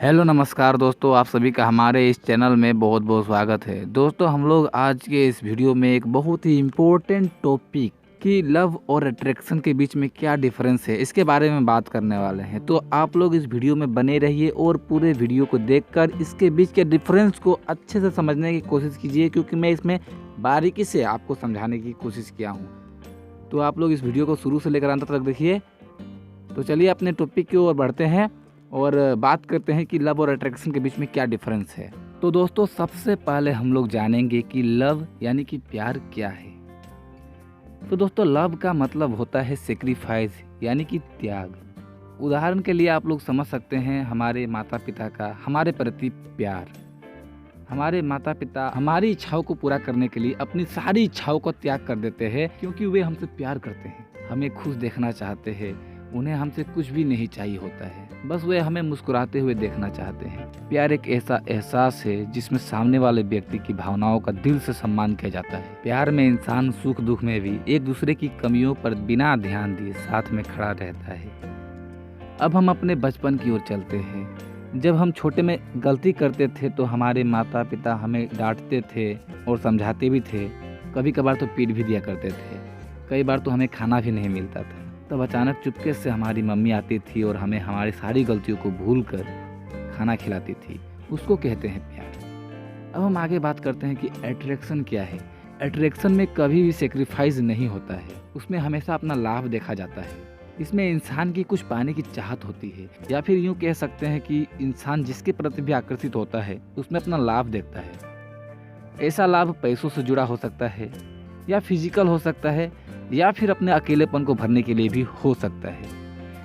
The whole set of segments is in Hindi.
हेलो नमस्कार दोस्तों, आप सभी का हमारे इस चैनल में बहुत बहुत स्वागत है। दोस्तों हम लोग आज के इस वीडियो में एक बहुत ही इम्पोर्टेंट टॉपिक कि लव और अट्रैक्शन के बीच में क्या डिफरेंस है इसके बारे में बात करने वाले हैं। तो आप लोग इस वीडियो में बने रहिए और पूरे वीडियो को देखकर इसके बीच के डिफरेंस को अच्छे से समझने की कोशिश कीजिए, क्योंकि मैं इसमें बारीकी से आपको समझाने की कोशिश किया हूँ। तो आप लोग इस वीडियो को शुरू से लेकर अंत तक देखिए। तो चलिए अपने टॉपिक की ओर बढ़ते हैं और बात करते हैं कि लव और अट्रैक्शन के बीच में क्या डिफरेंस है। तो दोस्तों सबसे पहले हम लोग जानेंगे कि लव यानी कि प्यार क्या है। तो दोस्तों लव का मतलब होता है सेक्रीफाइस यानी कि त्याग। उदाहरण के लिए आप लोग समझ सकते हैं हमारे माता पिता का हमारे प्रति प्यार। हमारे माता पिता हमारी इच्छाओं को पूरा करने के लिए अपनी सारी इच्छाओं को त्याग कर देते हैं, क्योंकि वे हमसे प्यार करते हैं, हमें खुश देखना चाहते हैं। उन्हें हमसे कुछ भी नहीं चाहिए होता है, बस वे हमें मुस्कुराते हुए देखना चाहते हैं। प्यार एक ऐसा एहसास है जिसमें सामने वाले व्यक्ति की भावनाओं का दिल से सम्मान किया जाता है। प्यार में इंसान सुख दुख में भी एक दूसरे की कमियों पर बिना ध्यान दिए साथ में खड़ा रहता है। अब हम अपने बचपन की ओर चलते हैं। जब हम छोटे में गलती करते थे तो हमारे माता पिता हमें डांटते थे और समझाते भी थे। कभी कभार तो पीट भी दिया करते थे। कई बार तो हमें खाना भी नहीं मिलता था। तब अचानक चुपके से हमारी मम्मी आती थी और हमें हमारी सारी गलतियों को भूलकर खाना खिलाती थी। उसको कहते हैं प्यार। अब हम आगे बात करते हैं कि अट्रैक्शन क्या है। अट्रैक्शन में कभी भी सेक्रीफाइस नहीं होता है, उसमें हमेशा अपना लाभ देखा जाता है। इसमें इंसान की कुछ पाने की चाहत होती है, या फिर यूँ कह सकते हैं कि इंसान जिसके प्रति भी आकर्षित होता है उसमें अपना लाभ देखता है। ऐसा लाभ पैसों से जुड़ा हो सकता है, या फिजिकल हो सकता है, या फिर अपने अकेलेपन को भरने के लिए भी हो सकता है,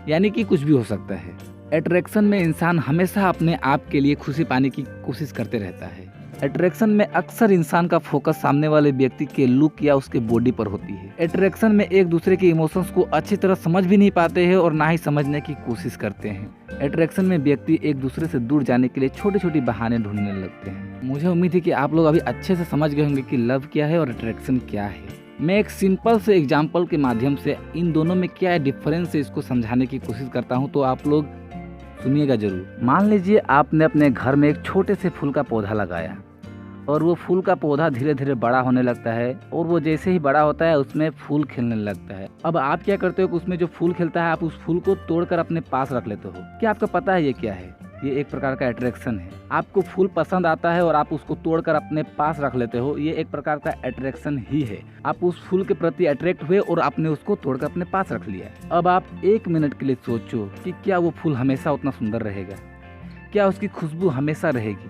यानी कि कुछ भी हो सकता है। अट्रैक्शन में इंसान हमेशा अपने आप के लिए खुशी पाने की कोशिश करते रहता है। अट्रैक्शन में अक्सर इंसान का फोकस सामने वाले व्यक्ति के लुक या उसके बॉडी पर होती है। अट्रैक्शन में एक दूसरे के इमोशंस को अच्छी तरह समझ भी नहीं पाते हैं और ना ही समझने की कोशिश करते हैं। अट्रैक्शन में व्यक्ति एक दूसरे से दूर जाने के लिए छोटे छोटे बहाने ढूंढने लगते हैं। मुझे उम्मीद है कि आप लोग अभी अच्छे से समझ गए होंगे कि लव क्या है और अट्रैक्शन क्या है। मैं एक सिंपल से एग्जाम्पल के माध्यम से इन दोनों में क्या डिफरेंस है इसको समझाने की कोशिश करता हूँ, तो आप लोग सुनिएगा जरूर। मान लीजिए आपने अपने घर में एक छोटे से फूल का पौधा लगाया और वो फूल का पौधा धीरे धीरे बड़ा होने लगता है, और वो जैसे ही बड़ा होता है उसमें फूल खिलने लगता है। अब आप क्या करते हो कि उसमें जो फूल खिलता है आप उस फूल को तोड़कर अपने पास रख लेते हो। क्या आपको पता है ये क्या है? ये एक प्रकार का अट्रैक्शन है। आपको फूल पसंद आता है और आप उसको तोड़कर अपने पास रख लेते हो, ये एक प्रकार का अट्रैक्शन ही है। आप उस फूल के प्रति अट्रैक्ट हुए और आपने उसको तोड़कर अपने पास रख लिया। अब आप एक मिनट के लिए सोचो कि क्या वो फूल हमेशा उतना सुंदर रहेगा? क्या उसकी खुशबू हमेशा रहेगी?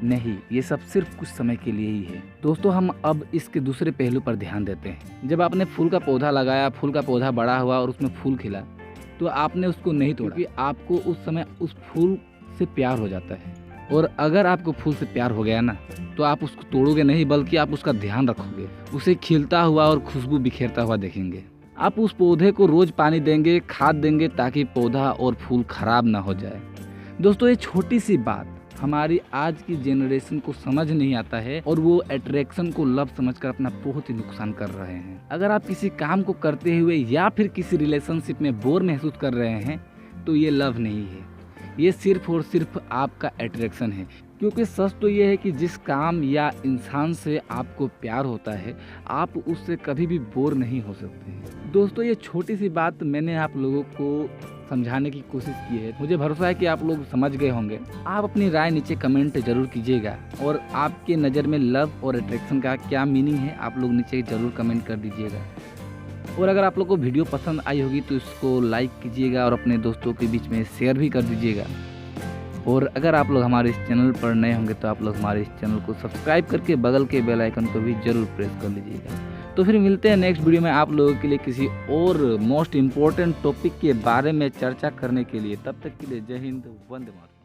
नहीं, ये सब सिर्फ कुछ समय के लिए ही है। दोस्तों हम अब इसके दूसरे पहलू पर ध्यान देते हैं। जब आपने फूल का पौधा लगाया, फूल का पौधा बड़ा हुआ और उसमें फूल खिला, तो आपने उसको नहीं तोड़ा, क्योंकि आपको उस समय उस फूल से प्यार हो जाता है। और अगर आपको फूल से प्यार हो गया ना, तो आप उसको तोड़ोगे नहीं, बल्कि आप उसका ध्यान रखोगे, उसे खिलता हुआ और खुशबू बिखेरता हुआ देखेंगे। आप उस पौधे को रोज पानी देंगे, खाद देंगे, ताकि पौधा और फूल खराब ना हो जाए। दोस्तों ये छोटी सी बात हमारी आज की जनरेशन को समझ नहीं आता है, और वो अट्रैक्शन को लव समझकर अपना बहुत ही नुकसान कर रहे हैं। अगर आप किसी काम को करते हुए या फिर किसी रिलेशनशिप में बोर महसूस कर रहे हैं, तो ये लव नहीं है, ये सिर्फ और सिर्फ आपका अट्रैक्शन है। क्योंकि सच तो ये है कि जिस काम या इंसान से आपको प्यार होता है, आप उससे कभी भी बोर नहीं हो सकते हैं। दोस्तों ये छोटी सी बात मैंने आप लोगों को समझाने की कोशिश की है। मुझे भरोसा है कि आप लोग समझ गए होंगे। आप अपनी राय नीचे कमेंट जरूर कीजिएगा, और आपके नज़र में लव और अट्रैक्शन का क्या मीनिंग है आप लोग नीचे जरूर कमेंट कर दीजिएगा। और अगर आप लोग को वीडियो पसंद आई होगी तो इसको लाइक कीजिएगा और अपने दोस्तों के बीच में शेयर भी कर दीजिएगा। और अगर आप लोग हमारे इस चैनल पर नए होंगे तो आप लोग हमारे इस चैनल को सब्सक्राइब करके बगल के बेल आइकन को भी जरूर प्रेस कर लीजिएगा। तो फिर मिलते हैं नेक्स्ट वीडियो में आप लोगों के लिए किसी और मोस्ट इम्पोर्टेंट टॉपिक के बारे में चर्चा करने के लिए। तब तक के लिए जय हिंद, वंदे मातरम।